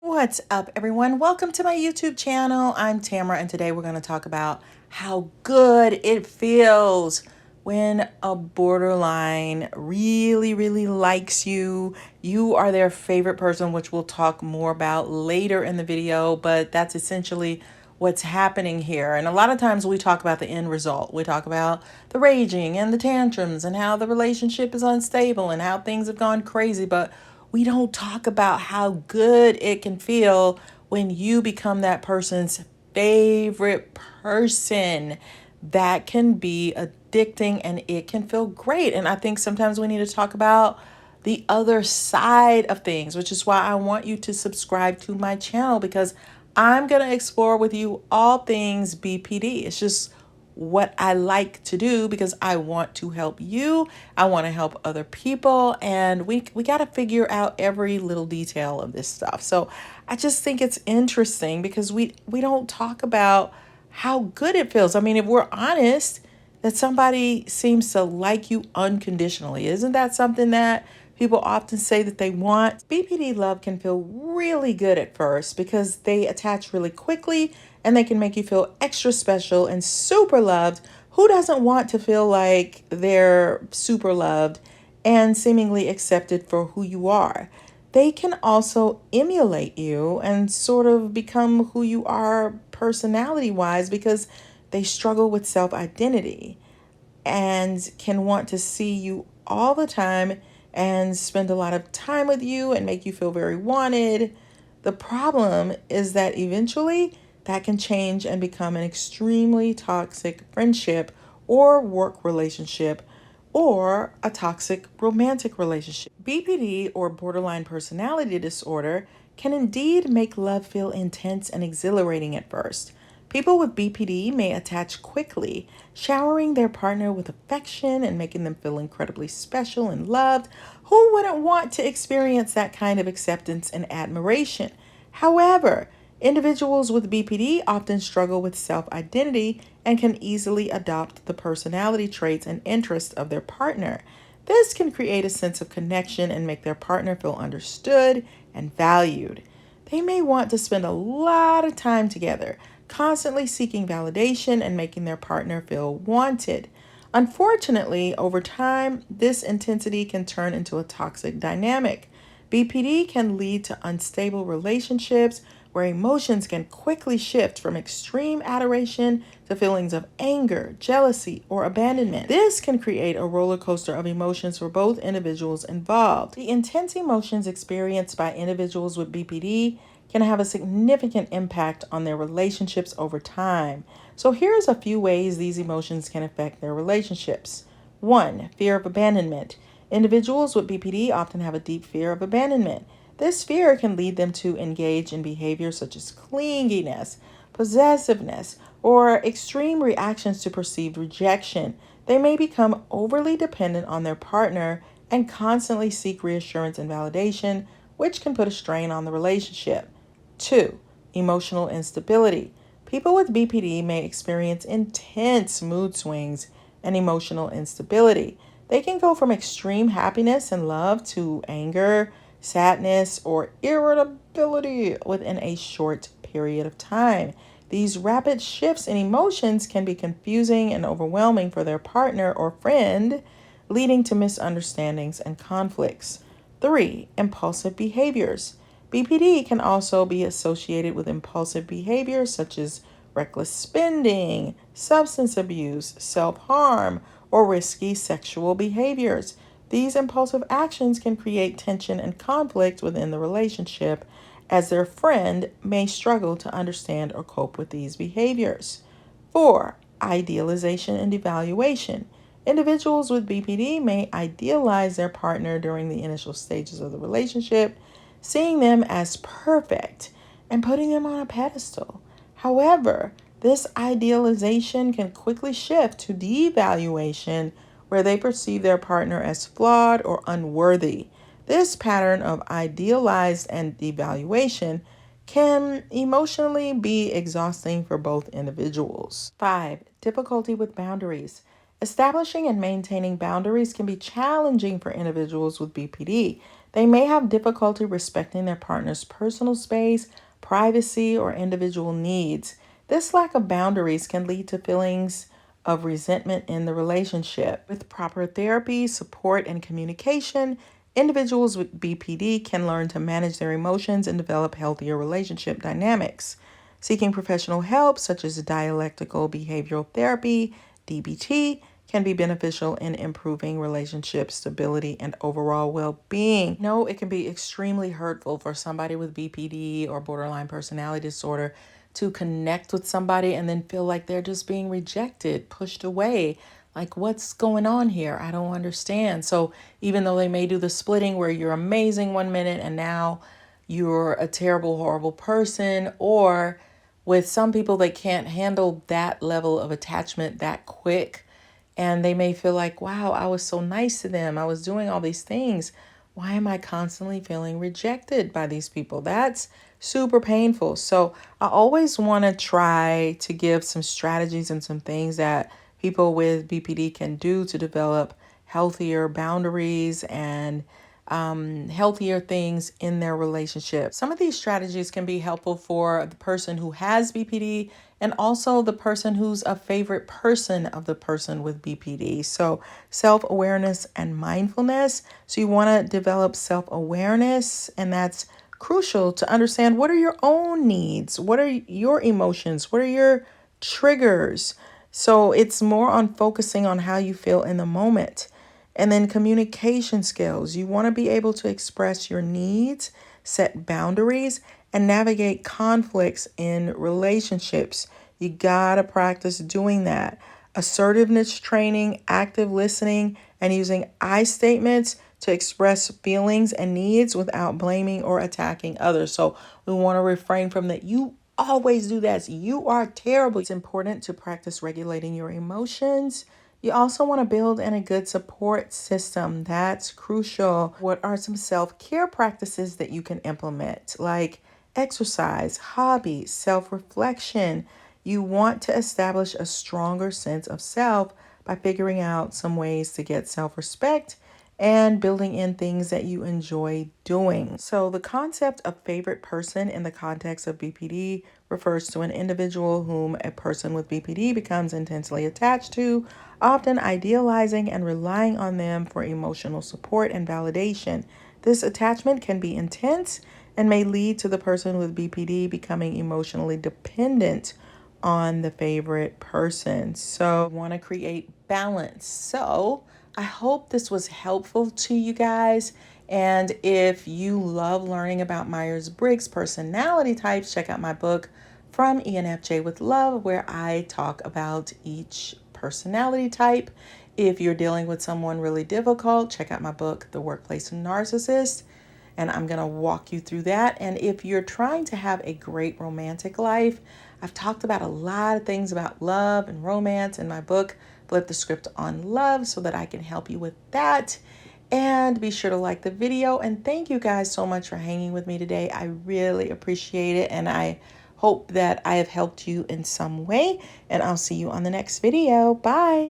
What's up, everyone? Welcome to my YouTube channel. I'm Tamara, and today we're going to talk about how good it feels when a borderline really likes you. You are their favorite person, which we'll talk more about later in the video, but that's essentially what's happening here. And a lot of times we talk about the end result. We talk about the raging and the tantrums and how the relationship is unstable and how things have gone crazy, but we don't talk about how good it can feel when you become that person's favorite person. That can be addicting and it can feel great. And I think sometimes we need to talk about the other side of things, which is why I want you to subscribe to my channel, because I'm going to explore with you all things BPD. It's just what I like to do because I want to help you. I want to help other people, and we got to figure out every little detail of this stuff. So I just think it's interesting because we don't talk about how good it feels. I mean, if we're honest, that somebody seems to like you unconditionally. Isn't that something that people often say that they want? BPD love can feel really good at first because they attach really quickly and they can make you feel extra special and super loved. Who doesn't want to feel like they're super loved and seemingly accepted for who you are? They can also emulate you and sort of become who you are personality-wise because they struggle with self-identity and can want to see you all the time and spend a lot of time with you and make you feel very wanted. The problem is that eventually that can change and become an extremely toxic friendship or work relationship or a toxic romantic relationship. BPD, or borderline personality disorder, can indeed make love feel intense and exhilarating at first. People with BPD may attach quickly, showering their partner with affection and making them feel incredibly special and loved. Who wouldn't want to experience that kind of acceptance and admiration? However, individuals with BPD often struggle with self-identity and can easily adopt the personality traits and interests of their partner. This can create a sense of connection and make their partner feel understood and valued. They may want to spend a lot of time together, constantly seeking validation and making their partner feel wanted. Unfortunately, over time, this intensity can turn into a toxic dynamic. BPD can lead to unstable relationships where emotions can quickly shift from extreme adoration to feelings of anger, jealousy, or abandonment. This can create a roller coaster of emotions for both individuals involved. The intense emotions experienced by individuals with BPD can have a significant impact on their relationships over time. So here's a few ways these emotions can affect their relationships. 1. Fear of abandonment. Individuals with BPD often have a deep fear of abandonment. This fear can lead them to engage in behaviors such as clinginess, possessiveness, or extreme reactions to perceived rejection. They may become overly dependent on their partner and constantly seek reassurance and validation, which can put a strain on the relationship. 2. Emotional instability. People with BPD may experience intense mood swings and emotional instability. They can go from extreme happiness and love to anger, sadness, or irritability within a short period of time. These rapid shifts in emotions can be confusing and overwhelming for their partner or friend, leading to misunderstandings and conflicts. 3. Impulsive behaviors. BPD can also be associated with impulsive behaviors such as reckless spending, substance abuse, self-harm, or risky sexual behaviors. These impulsive actions can create tension and conflict within the relationship, as their friend may struggle to understand or cope with these behaviors. 4. Idealization and evaluation. Individuals with BPD may idealize their partner during the initial stages of the relationship, seeing them as perfect and putting them on a pedestal. However, this idealization can quickly shift to devaluation, where they perceive their partner as flawed or unworthy. This pattern of idealized and devaluation can emotionally be exhausting for both individuals. 5. Difficulty with boundaries. Establishing and maintaining boundaries can be challenging for individuals with BPD. They may have difficulty respecting their partner's personal space, privacy, or individual needs. This lack of boundaries can lead to feelings of resentment in the relationship. With proper therapy, support, and communication, individuals with BPD can learn to manage their emotions and develop healthier relationship dynamics. Seeking professional help, such as dialectical behavioral therapy, DBT, can be beneficial in improving relationship stability and overall well-being. No, it can be extremely hurtful for somebody with BPD or borderline personality disorder to connect with somebody and then feel like they're just being rejected, pushed away. Like, what's going on here? I don't understand. So even though they may do the splitting where you're amazing one minute and now you're a terrible, horrible person, or with some people, they can't handle that level of attachment that quick. And they may feel like, wow, I was so nice to them. I was doing all these things. Why am I constantly feeling rejected by these people? That's super painful. So I always want to try to give some strategies and some things that people with BPD can do to develop healthier boundaries and healthier things in their relationship. Some of these strategies can be helpful for the person who has BPD and also the person who's a favorite person of the person with BPD. So self-awareness and mindfulness. So you want to develop self-awareness, and that's crucial to understand what are your own needs, what are your emotions, what are your triggers. So it's more on focusing on how you feel in the moment. And then communication skills. You want to be able to express your needs, set boundaries, and navigate conflicts in relationships. You got to practice doing that. Assertiveness training, active listening, and using I statements to express feelings and needs without blaming or attacking others. So we want to refrain from that. You always do that. You are terrible. It's important to practice regulating your emotions. You also want to build in a good support system. That's crucial. What are some self-care practices that you can implement? Like exercise, hobbies, self-reflection. You want to establish a stronger sense of self by figuring out some ways to get self-respect and building in things that you enjoy doing. So the concept of favorite person in the context of BPD refers to an individual whom a person with BPD becomes intensely attached to, often idealizing and relying on them for emotional support and validation. This attachment can be intense and may lead to the person with BPD becoming emotionally dependent on the favorite person. So you want to create balance. So I hope this was helpful to you guys. And if you love learning about Myers-Briggs personality types, check out my book, From ENFJ with Love, where I talk about each personality type. If you're dealing with someone really difficult, check out my book, The Workplace Narcissist, and I'm going to walk you through that. And if you're trying to have a great romantic life, I've talked about a lot of things about love and romance in my book, Flip the Script on Love, so that I can help you with that. And be sure to like the video. And thank you guys so much for hanging with me today. I really appreciate it. And I hope that I have helped you in some way. And I'll see you on the next video. Bye.